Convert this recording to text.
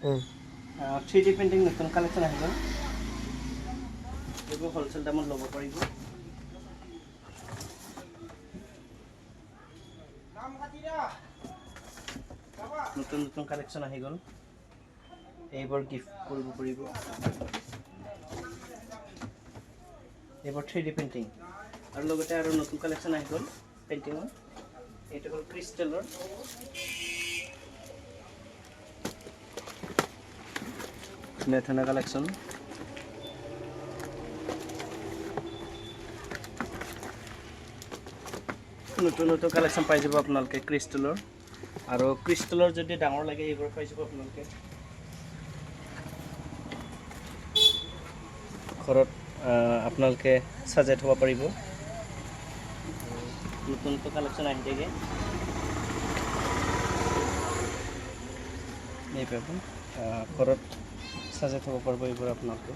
3D painting নতুন collection আহিব এইবোৰ হোলচেল দামত ল'ব পাৰিব নতুন নতুন কালেকশ্যন আহি গ'ল এইবোৰ গিফ্ট কৰিব পাৰিব এইবোৰ 3D পেইণ্টিং আৰু লগতে আৰু নতুন কালেকশ্যন আহি গ'ল পেইণ্টিঙৰ এইটো হ'ল ক্ৰিষ্টেলৰ ধুনীয়া ধুনীয়া কালেকশ্যন নতুন নতুন কালেকশ্যন পাই যাব আপোনালোকে ক্ৰিষ্টেলৰ আৰু ক্ৰিষ্টেলৰ যদি ডাঙৰ লাগে এইবোৰ পাই যাব আপোনালোকে ঘৰত আপোনালোকে সাজাই থব পাৰিব নতুন নতুন কালেকশ্যন আহি থাকে এই পাব ঘৰত সাজাই থব পাৰিব এইবোৰ আপোনালোকে